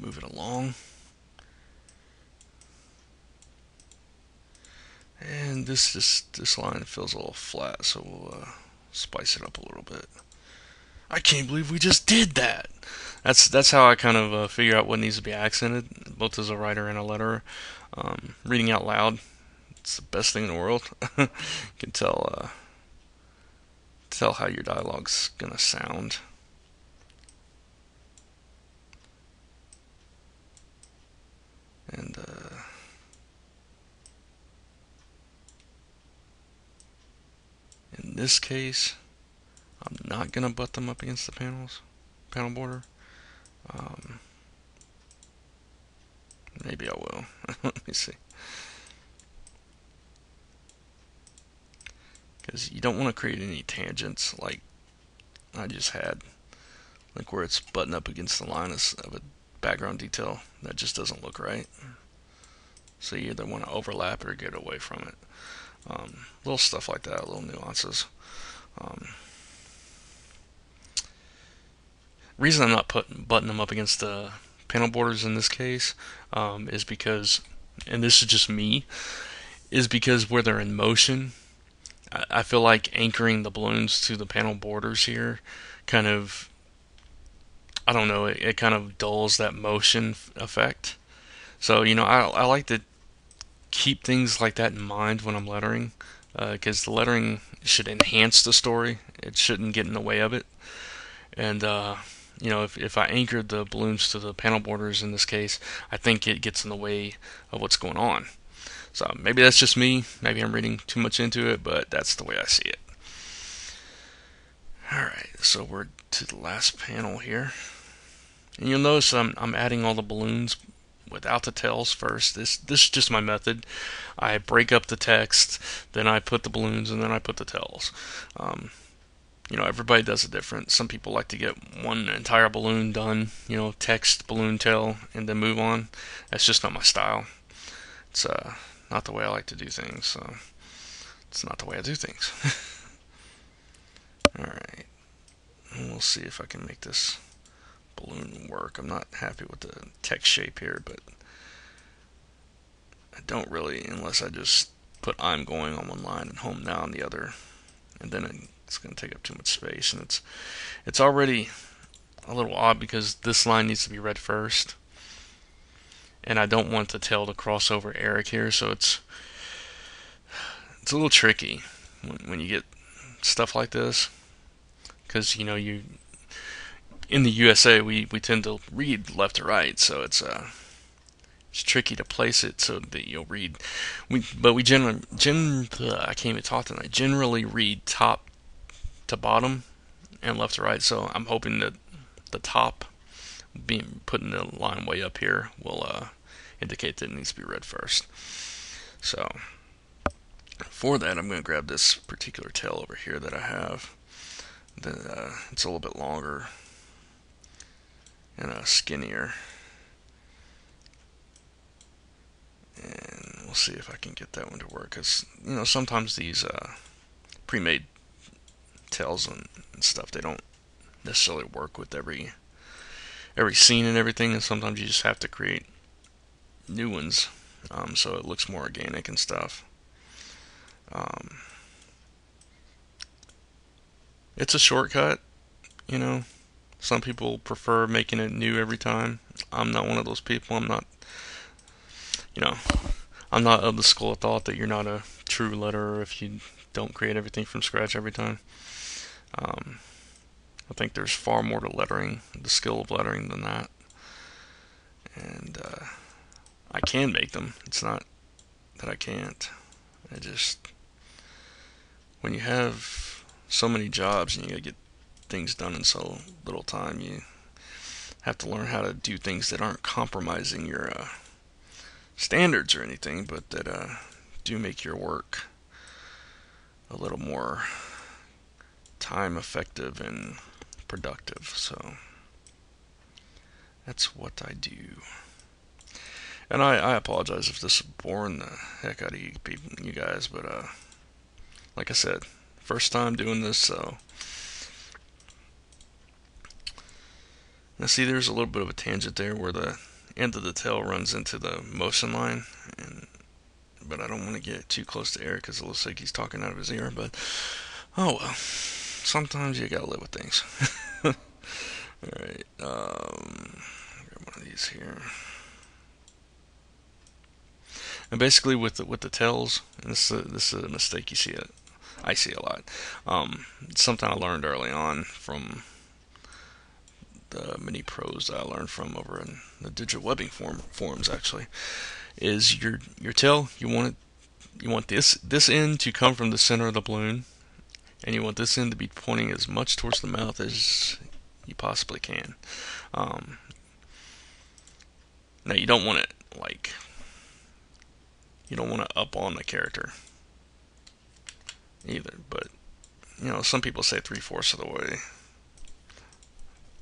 move it along. And this line feels a little flat, so we'll spice it up a little bit. I can't believe we just did that. That's how I kind of figure out what needs to be accented, both as a writer and a letterer. Reading out loud, it's the best thing in the world. You can tell how your dialogue's gonna sound. And in this case, I'm not gonna butt them up against the panel border. Um, Maybe I will. Let me see. Because you don't want to create any tangents like I just had, like where it's buttoned up against the line of a background detail. That just doesn't look right. So you either want to overlap or get away from it. Little stuff like that, little nuances. Um, Reason I'm not buttoning them up against the panel borders in this case is because, and this is just me, is because where they're in motion, I feel like anchoring the balloons to the panel borders here kind of, I don't know, it kind of dulls that motion effect. So, I like to keep things like that in mind when I'm lettering, because the lettering should enhance the story. It shouldn't get in the way of it. And, if I anchored the balloons to the panel borders in this case, I think it gets in the way of what's going on. So maybe that's just me. Maybe I'm reading too much into it, but that's the way I see it. Alright, so we're to the last panel here. And you'll notice I'm adding all the balloons without the tails first. This is just my method. I break up the text, then I put the balloons, and then I put the tails. Everybody does it different. Some people like to get one entire balloon done, text, balloon, tail, and then move on. That's just not my style. It's not the way I like to do things, so it's not the way I do things. Alright, we'll see if I can make this balloon work. I'm not happy with the text shape here, but I don't really, unless I just put I'm going on one line and home now on the other, and then it's going to take up too much space, and it's already a little odd because this line needs to be read first, and I don't want the tail to cross over Eric here, so it's a little tricky when you get stuff like this, because you in the USA we tend to read left to right, so it's tricky to place it so that you'll read. We generally I can't even talk tonight. Generally read top to bottom and left to right. So I'm hoping that the top, being putting the line way up here, will indicate that it needs to be read first. So for that, I'm going to grab this particular tail over here that I have. It's a little bit longer and skinnier. And we'll see if I can get that one to work. Because, sometimes these pre-made tails and stuff, they don't necessarily work with every scene and everything. And sometimes you just have to create new ones so it looks more organic and stuff. It's a shortcut, you know. Some people prefer making it new every time. I'm not one of those people. You know, I'm not of the school of thought that you're not a true letterer if you don't create everything from scratch every time. Um, I think there's far more to lettering, the skill of lettering, than that. And I can make them. It's not that I can't. I just, when you have so many jobs and you gotta get things done in so little time, you have to learn how to do things that aren't compromising your standards or anything, but that do make your work a little more time effective and productive. So that's what I do. And I apologize if this is boring the heck out of you guys, but like I said, first time doing this, so. Now see, there's a little bit of a tangent there where the end of the tail runs into the motion line, but I don't want to get too close to Eric because it looks like he's talking out of his ear. But oh well, sometimes you gotta live with things. All right, grab one of these here. And basically with the tails, and this is a mistake I see a lot. Something I learned early on from the mini pros that I learned from over in the digital webbing forums actually, is your tail. You want this end to come from the center of the balloon, and you want this end to be pointing as much towards the mouth as you possibly can. Now you don't want it up on the character either, but some people say 3/4 of the way.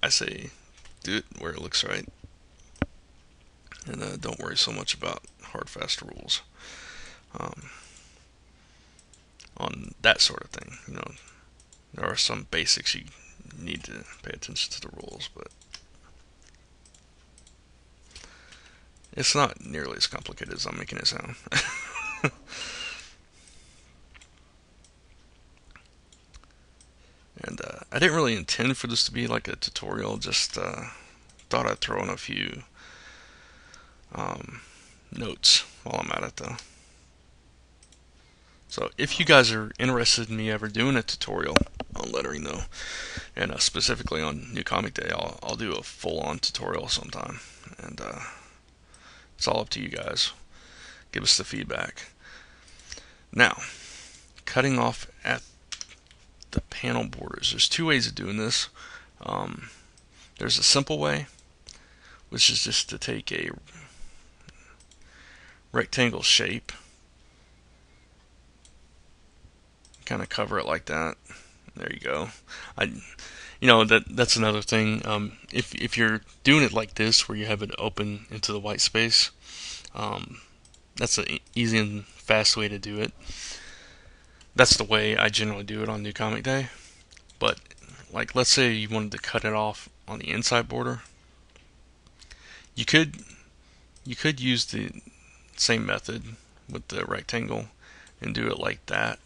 I say do it where it looks right, and don't worry so much about hard fast rules on that sort of thing. There are some basics you need to pay attention to the rules, but it's not nearly as complicated as I'm making it sound. And I didn't really intend for this to be like a tutorial, just thought I'd throw in a few notes while I'm at it though. So if you guys are interested in me ever doing a tutorial on lettering though, and specifically on New Comic Day, I'll do a full-on tutorial sometime, and it's all up to you guys. Give us the feedback. Now, cutting off at the panel borders. There's two ways of doing this. There's a simple way, which is just to take a rectangle shape, kind of cover it like that. There you go. That's another thing. If you're doing it like this, where you have it open into the white space, that's an easy and fast way to do it. That's the way I generally do it on New Comic Day. But let's say you wanted to cut it off on the inside border, you could use the same method with the rectangle and do it like that.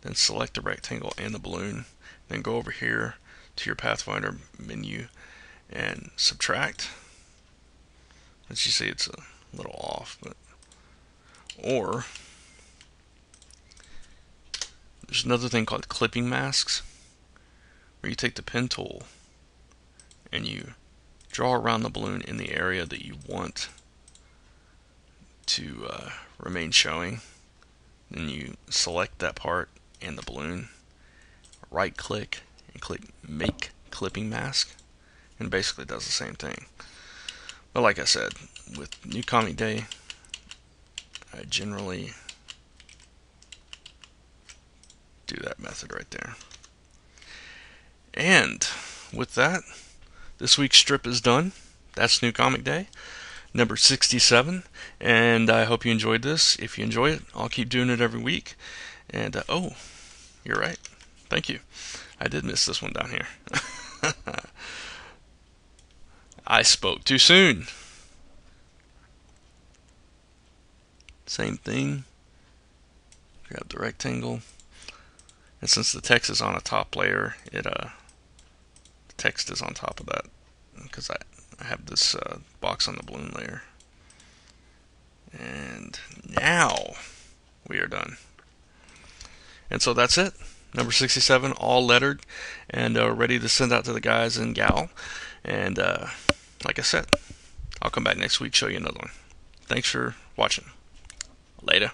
Then select the rectangle and the balloon. Then go over here to your Pathfinder menu and subtract. As you see, it's a little off, or there's another thing called clipping masks, where you take the pen tool and you draw around the balloon in the area that you want to remain showing. Then you select that part and the balloon, right click and click make clipping mask, and basically does the same thing. But like I said, with New Comic Day, I generally do that method right there. And with that, this week's strip is done. That's New Comic Day, number 67, and I hope you enjoyed this. If you enjoy it, I'll keep doing it every week. And oh, you're right. Thank you. I did miss this one down here. I spoke too soon. Same thing. Grab the rectangle. And since the text is on a top layer, the text is on top of that, because I have this box on the balloon layer. And now we are done. And so that's it. Number 67, all lettered and ready to send out to the guys and gal. And like I said, I'll come back next week, show you another one. Thanks for watching. Later.